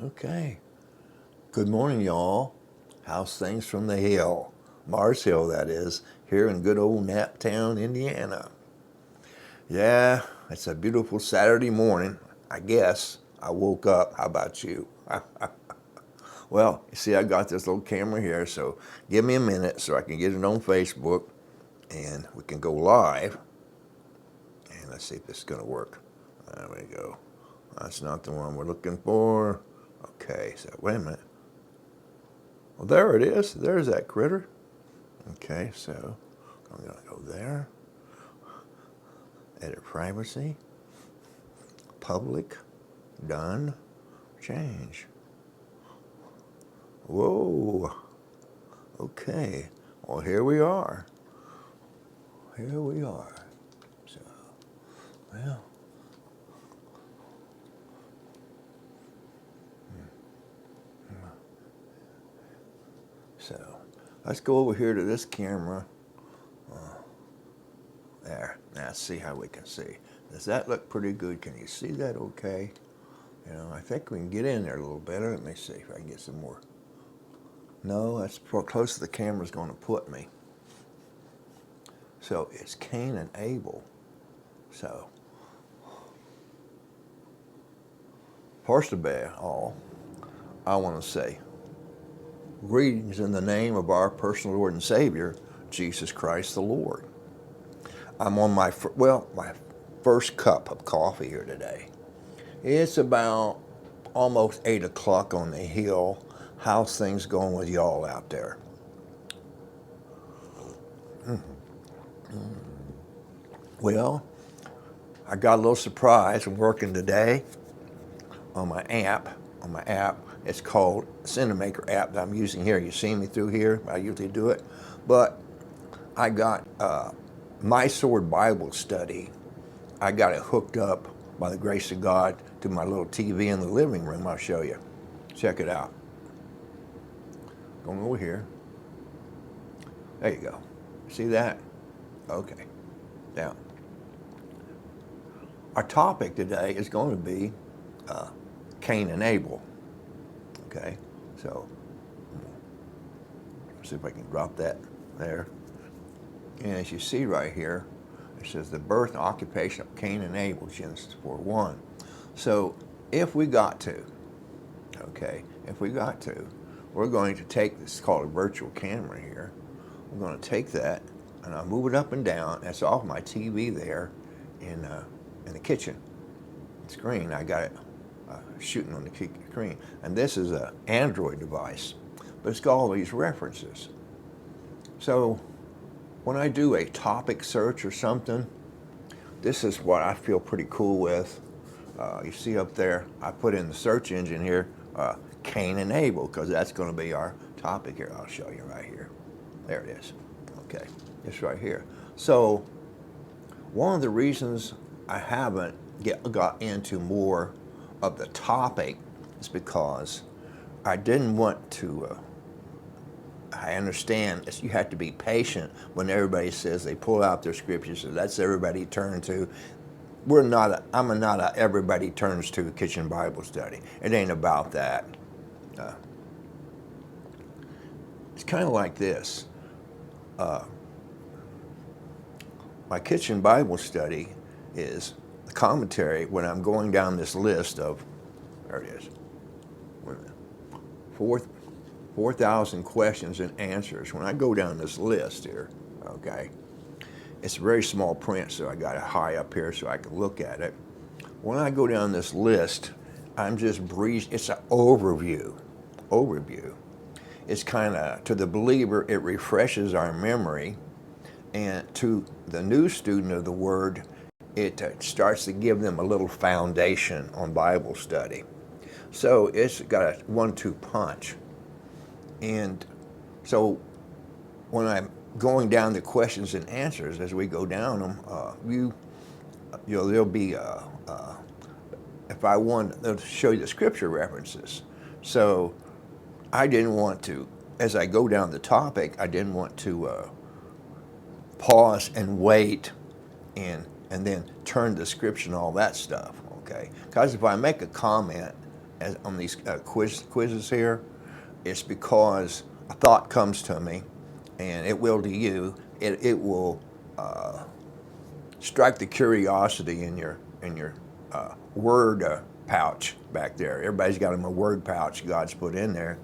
Okay. Good morning, y'all. How's things from the hill? Mars Hill, that is, here in good old Naptown, Indiana. Yeah, it's a beautiful Saturday morning, I guess. I woke up. How about you? Well, you see, I got this little camera here, so give me a minute so I can get it on Facebook and we can go live. And let's see if this is going to work. There we go. That's not the one we're looking for. Okay, so wait a minute. Well, there it is. There's that critter. Okay, so I'm going to go there. Edit privacy. Public. Done. Change. Whoa. Okay. Well, here we are. Here we are. So, well. So, let's go over here to this camera. There. Now, see how we can see. Does that look pretty good? Can you see that okay? You know, I think we can get in there a little better. Let me see if I can get some more. No, that's how close the camera's going to put me. So it's Cain and Abel. So, first of all, I want to say, greetings in the name of our personal Lord and Savior, Jesus Christ the Lord. I'm on my first cup of coffee here today. It's about almost 8 o'clock on the hill. How's things going with y'all out there? Well, I got a little surprise from working today on my app. It's called Cinemaker app that I'm using here. You see me through here. I usually do it. But I got My Sword Bible Study. I got it hooked up by the grace of God to my little TV in the living room. I'll show you. Check it out. Going over here. There you go. See that? Okay. Now, our topic today is going to be Cain and Abel. Okay, so let's see if I can drop that there. And as you see right here, it says the birth and occupation of Cain and Abel, Genesis 4:1. So if we got to, we're going to take this, called a virtual camera here. We're going to take that and I'll move it up and down. That's off my TV there in the kitchen screen. I got it shooting on the screen. And this is an Android device, but it's got all these references. So when I do a topic search or something, this is what I feel pretty cool with. You see up there, I put in the search engine here, Cain and Abel, because that's going to be our topic here. I'll show you right here. There it is. Okay, it's right here. So one of the reasons I haven't got into more of the topic is because I didn't want to, I understand you have to be patient when everybody says they pull out their scriptures, so that's everybody turn to. I'm not a everybody turns to kitchen Bible study. It ain't about that. It's kind of like this. My kitchen Bible study is the commentary when I'm going down this list of, there it is, 4,000 questions and answers. When I go down this list here, okay, it's very small print, so I got it high up here so I can look at it. When I go down this list, I'm just breezing. It's an overview. It's kind of, to the believer, it refreshes our memory, and to the new student of the Word, it starts to give them a little foundation on Bible study. So it's got a 1-2 punch. And so when I'm going down the questions and answers, as we go down them, there'll be, if I want, they'll show you the scripture references. So I didn't want to, as I go down the topic, I didn't want to pause and wait and then turn the scripture and all that stuff, okay? Because if I make a comment on these quizzes here, it's because a thought comes to me, and it will to you. It will strike the curiosity in your word pouch back there. Everybody's got them a word pouch God's put in there,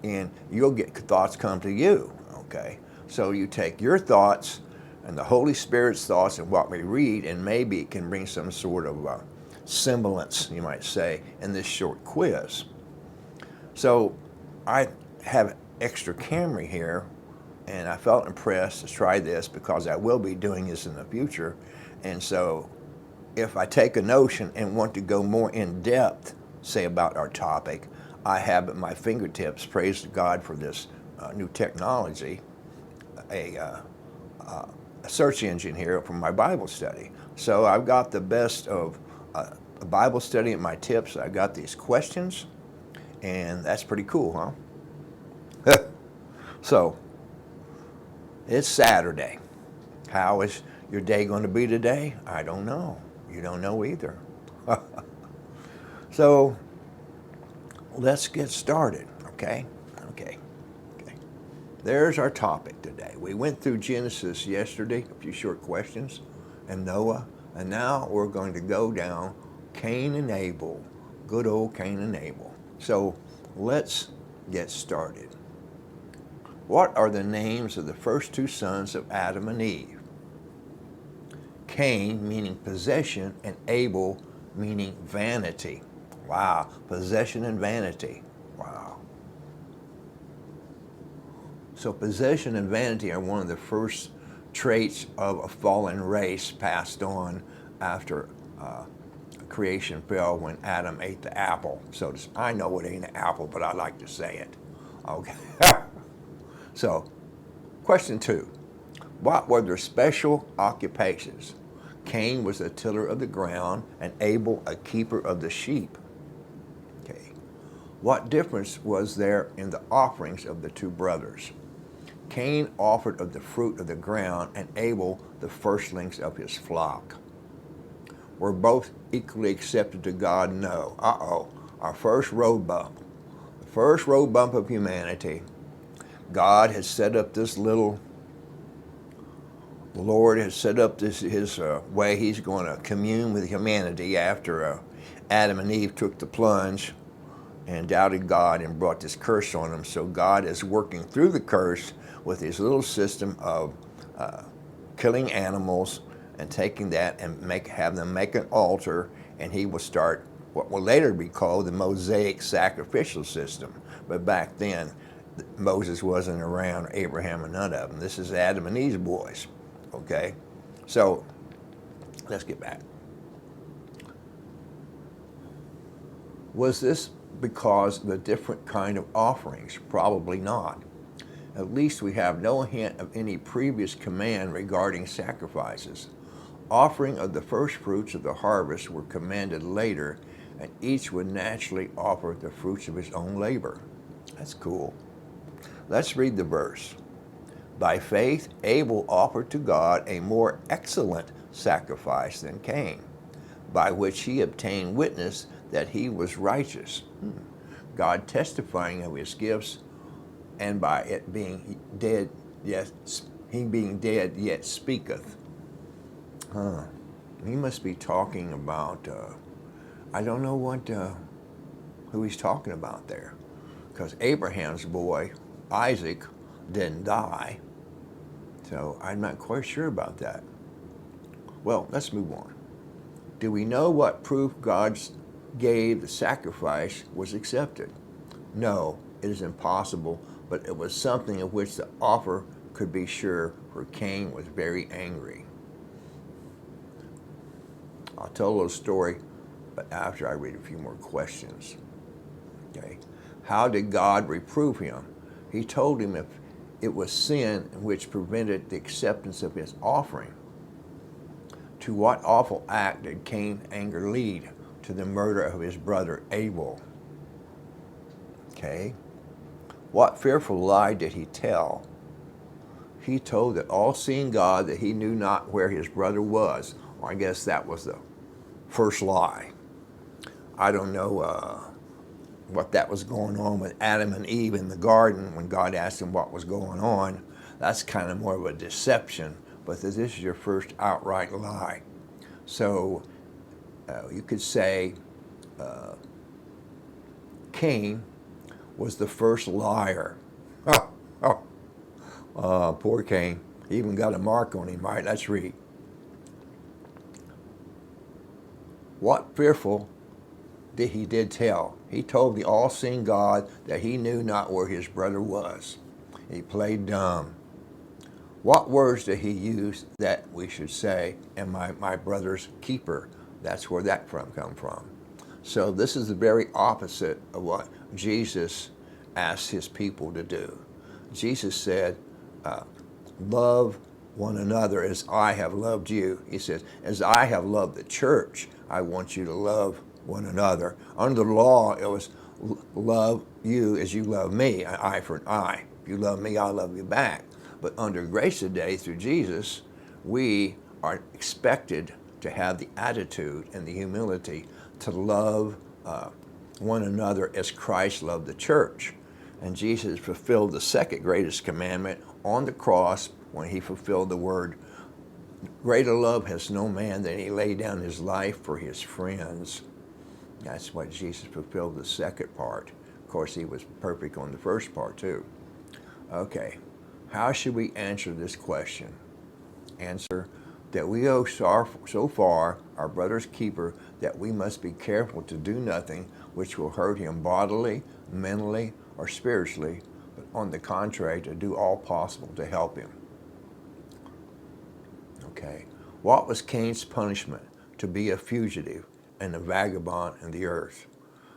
and you'll get thoughts come to you. Okay, so you take your thoughts and the Holy Spirit's thoughts and what we read, and maybe it can bring some sort of semblance, you might say, in this short quiz. So I have extra camera here, and I felt impressed to try this because I will be doing this in the future. And so if I take a notion and want to go more in depth, say about our topic, I have at my fingertips, praise God for this new technology, a search engine here for my Bible study. So I've got the best of a Bible study at my tips. I've got these questions, and that's pretty cool, huh? So it's Saturday. How is your day going to be today? I don't know. You don't know either. So let's get started, okay? Okay. There's our topic today. We went through Genesis yesterday, a few short questions, and Noah, and now we're going to go down Cain and Abel, good old Cain and Abel. So let's get started. What are the names of the first two sons of Adam and Eve? Cain, meaning possession, and Abel, meaning vanity. Wow, possession and vanity. Wow. So possession and vanity are one of the first traits of a fallen race passed on after creation fell when Adam ate the apple. So I know it ain't an apple, but I like to say it. Okay. So, question 2. What were their special occupations? Cain was a tiller of the ground, and Abel a keeper of the sheep. Okay. What difference was there in the offerings of the two brothers? Cain offered of the fruit of the ground, and Abel the firstlings of his flock. Were both equally accepted to God? No. Our first road bump. The first road bump of humanity. God has set up this the Lord has set up his way he's going to commune with humanity after Adam and Eve took the plunge and doubted God and brought this curse on them. So God is working through the curse with his little system of killing animals and taking that and have them make an altar, and he will start what will later be called the Mosaic sacrificial system. But back then, Moses wasn't around, Abraham, and none of them. This is Adam and Eve's boys, okay? So let's get back. Was this because of the different kind of offerings? Probably not. At least we have no hint of any previous command regarding sacrifices. Offering of the first fruits of the harvest were commanded later, and each would naturally offer the fruits of his own labor. That's cool. Let's read the verse. By faith, Abel offered to God a more excellent sacrifice than Cain, by which he obtained witness that he was righteous. God testifying of his gifts, and by it being dead, yet he being dead yet speaketh. He must be talking about, I don't know who he's talking about there, because Abraham's boy, Isaac, didn't die. So I'm not quite sure about that. Well, let's move on. Do we know what proof God gave the sacrifice was accepted? No, it is impossible, but it was something of which the offer could be sure, for Cain was very angry. I'll tell a little story, but after I read a few more questions. Okay. How did God reprove him? He told him if it was sin which prevented the acceptance of his offering. To what awful act did Cain's anger lead? To the murder of his brother Abel. Okay. What fearful lie did he tell? He told that all-seeing God that he knew not where his brother was. Well, I guess that was the first lie. I don't know what that was going on with Adam and Eve in the garden when God asked them what was going on. That's kind of more of a deception, but this is your first outright lie. So you could say Cain was the first liar. Poor Cain. He even got a mark on him, right? Let's read. What fearful he did tell. He told the all-seeing God that he knew not where his brother was. He played dumb. What words did he use that we should say, and my brother's keeper? That's where that come from. So this is the very opposite of what Jesus asked his people to do. Jesus said, love one another as I have loved you. He says, as I have loved the church, I want you to love one another. Under the law, it was love you as you love me, an eye for an eye. If you love me, I'll love you back. But under grace today, through Jesus, we are expected to have the attitude and the humility to love one another as Christ loved the church. And Jesus fulfilled the second greatest commandment on the cross when he fulfilled the word, greater love has no man than he laid down his life for his friends. That's what Jesus fulfilled the second part. Of course, he was perfect on the first part too. Okay, how should we answer this question? Answer, that we owe so far our brother's keeper that we must be careful to do nothing which will hurt him bodily, mentally, or spiritually, but on the contrary, to do all possible to help him. Okay, what was Cain's punishment? To be a fugitive and a vagabond in the earth.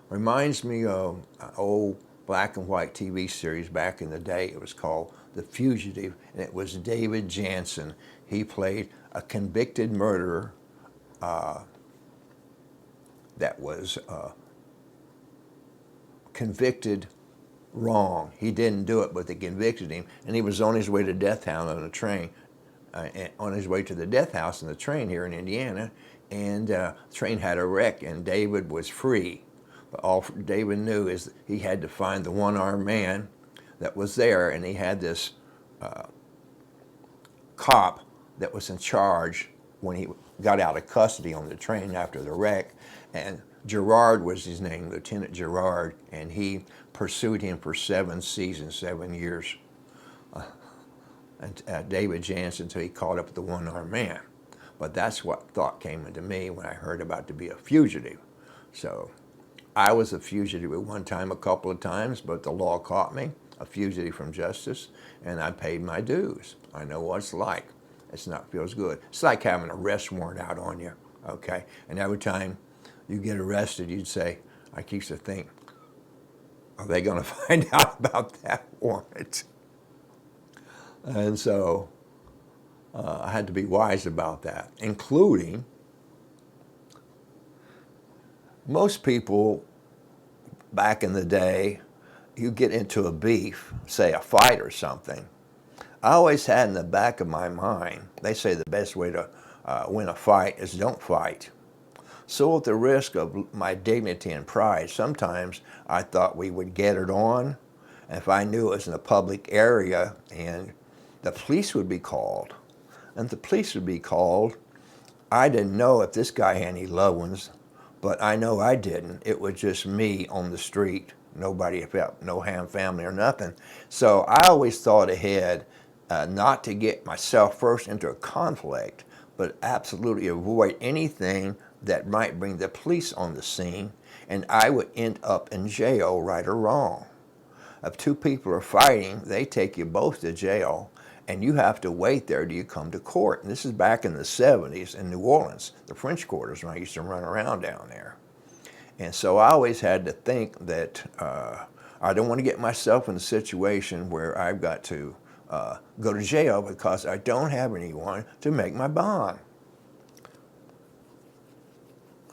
Reminds me of an old black and white TV series back in the day. It was called The Fugitive, and it was David Jansen. He played a convicted murderer that was convicted wrong. He didn't do it, but they convicted him, and he was on his way to death house on a train, on his way to the death house in the train here in Indiana, and the train had a wreck, and David was free. But all David knew is that he had to find the one-armed man that was there, and he had this cop that was in charge when he got out of custody on the train after the wreck, and Gerard was his name, Lieutenant Gerard, and he pursued him for 7 seasons, 7 years. And David Jansen until he caught up with the one-armed man. But that's what thought came into me when I heard about to be a fugitive. So I was a fugitive at one time, a couple of times, but the law caught me, a fugitive from justice, and I paid my dues. I know what it's like. Feels good. It's like having an arrest warrant out on you, okay? And every time you get arrested, you'd say, I used to think, are they going to find out about that warrant? And so I had to be wise about that, including most people back in the day, you get into a beef, say a fight or something. I always had in the back of my mind, they say the best way to win a fight is don't fight. So at the risk of my dignity and pride, sometimes I thought we would get it on. And if I knew it was in a public area and the police would be called, and the police would be called, I didn't know if this guy had any loved ones, but I know I didn't. It was just me on the street. Nobody felt, no family or nothing. So I always thought ahead, not to get myself first into a conflict, but absolutely avoid anything that might bring the police on the scene, and I would end up in jail, right or wrong. If 2 people are fighting, they take you both to jail, and you have to wait there till you come to court. And this is back in the 70s in New Orleans, the French Quarters, when I used to run around down there. And so I always had to think that I don't want to get myself in a situation where I've got to go to jail because I don't have anyone to make my bond.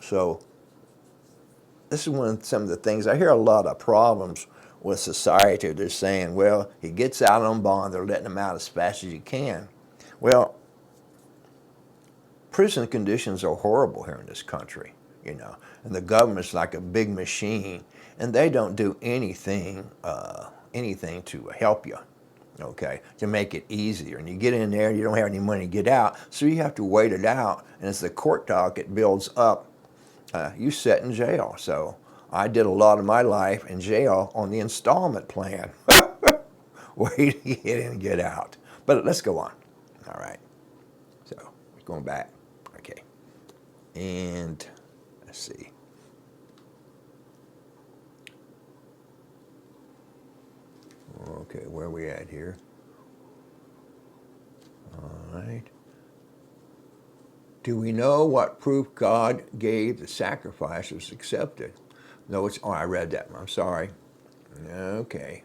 So this is some of the things. I hear a lot of problems with society. They're saying, well, he gets out on bond, they're letting him out as fast as you can. Well, prison conditions are horrible here in this country, you know, and the government's like a big machine, and they don't do anything to help you, okay, to make it easier. And you get in there, you don't have any money to get out, so you have to wait it out. And as the court docket builds up, you sit in jail. So I did a lot of my life in jail on the installment plan. Wait to get in and get out. But let's go on. All right. So going back. Okay. And let's see. Okay, where are we at here? All right. Do we know what proof God gave the sacrifice was accepted? No, it's, oh, I read that one. I'm sorry. Okay,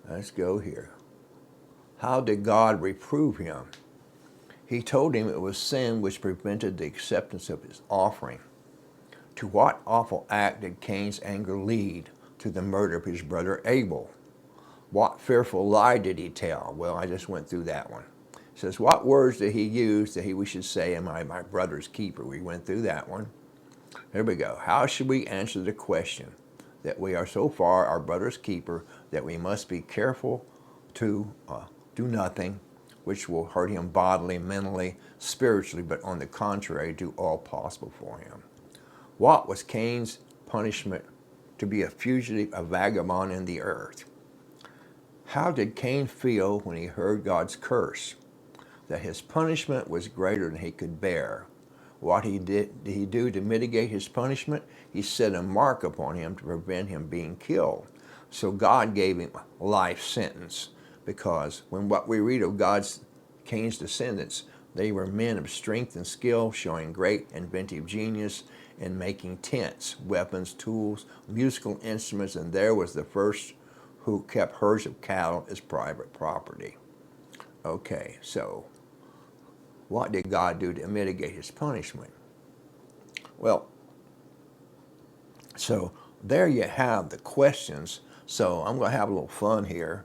let's go here. How did God reprove him? He told him it was sin which prevented the acceptance of his offering. To what awful act did Cain's anger lead? To the murder of his brother Abel. What fearful lie did he tell? Well, I just went through that one. It says, what words did he use that we should say, am I my brother's keeper? We went through that one. Here we go. How should we answer the question that we are so far our brother's keeper that we must be careful to do nothing which will hurt him bodily, mentally, spiritually, but on the contrary, do all possible for him? What was Cain's punishment? To be a fugitive, a vagabond in the earth. How did Cain feel when he heard God's curse? That his punishment was greater than he could bear. What did he do to mitigate his punishment? He set a mark upon him to prevent him being killed. So God gave him a life sentence, because when what we read of Cain's descendants, they were men of strength and skill, showing great inventive genius in making tents, weapons, tools, musical instruments, and there was the first who kept herds of cattle as private property. Okay, so what did God do to mitigate his punishment? Well, so there you have the questions. So I'm going to have a little fun here,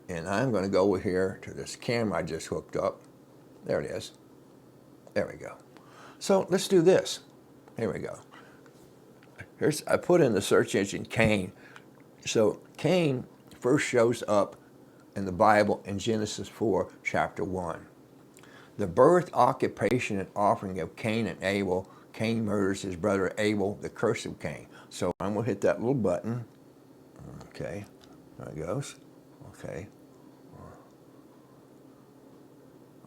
and I'm going to go over here to this camera I just hooked up. There it is. There we go. So let's do this. Here we go. I put in the search engine Cain. So Cain first shows up in the Bible in Genesis 4, chapter 1. The birth, occupation, and offering of Cain and Abel. Cain murders his brother Abel, the curse of Cain. So I'm going to hit that little button. Okay, there it goes. Okay.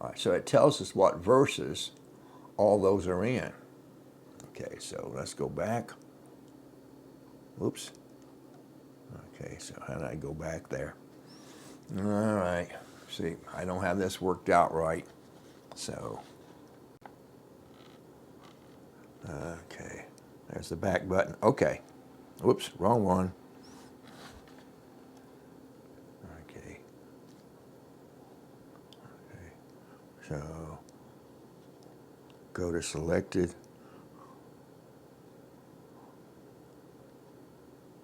All right, so it tells us what verses all those are in. Okay, so let's go back. Oops. Okay, so how did I go back there? All right, see, I don't have this worked out right. So, okay, there's the back button. Okay, whoops, wrong one. Okay, so go to selected.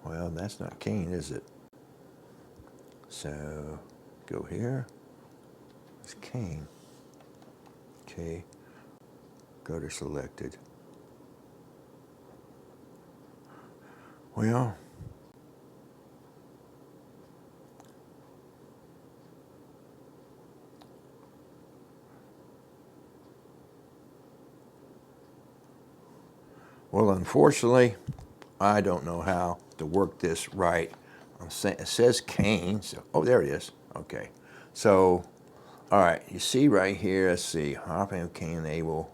Well, that's not Cain, is it? So, go here. It's Cain. Okay, go to selected. Well, unfortunately, I don't know how to work this right. It says Cain, so, oh, there it is. Okay, so, all right, you see right here, let's see, offering of Cain and Abel.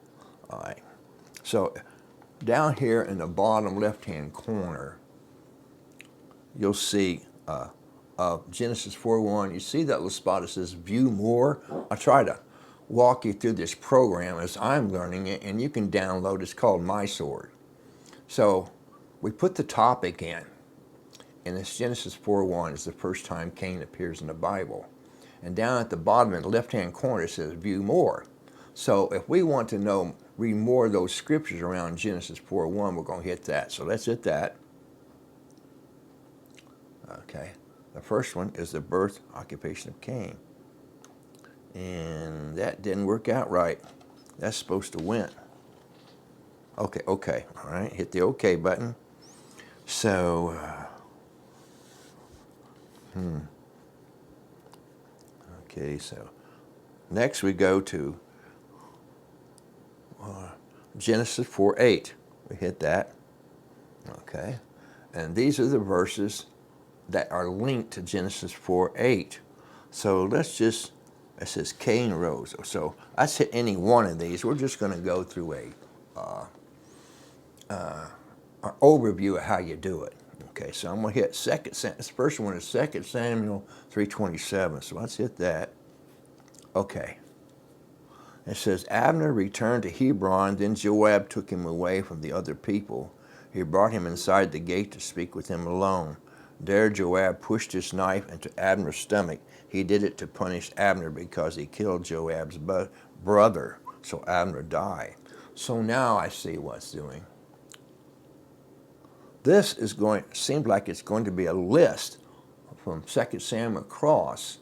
All right, so down here in the bottom left-hand corner, you'll see Genesis 4:1. You see that little spot that says View More? I'll try to walk you through this program as I'm learning it, and you can download it. It's called My Sword. So we put the topic in, and this Genesis 4:1 is the first time Cain appears in the Bible. And down at the bottom in the left-hand corner it says View More. So if we want to read more of those scriptures around Genesis 4:1, we're going to hit that. So let's hit that. Okay, the first one is the birth, occupation of Cain. And that didn't work out right. That's supposed to win. Okay, all right, hit the OK button. So, Okay, so next we go to Genesis 4:8. We hit that. Okay. And these are the verses that are linked to Genesis 4:8. So it says Cain rose. So let's hit any one of these. We're just going to go through an overview of how you do it. Okay, so I'm going to hit this first one is 2 Samuel 3:27. So let's hit that. Okay. It says, Abner returned to Hebron, then Joab took him away from the other people. He brought him inside the gate to speak with him alone. There Joab pushed his knife into Abner's stomach. He did it to punish Abner because he killed Joab's brother. So Abner died. So now I see what's doing. This seems like it's going to be a list from 2 Samuel across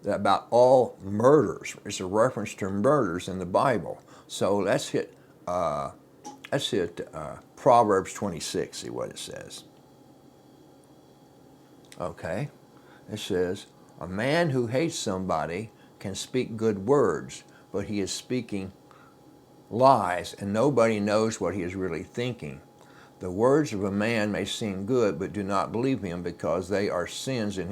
about all murders. It's a reference to murders in the Bible. So let's hit Proverbs 26, see what it says. Okay, it says, a man who hates somebody can speak good words, but he is speaking lies, and nobody knows what he is really thinking. The words of a man may seem good, but do not believe him, because they are sins in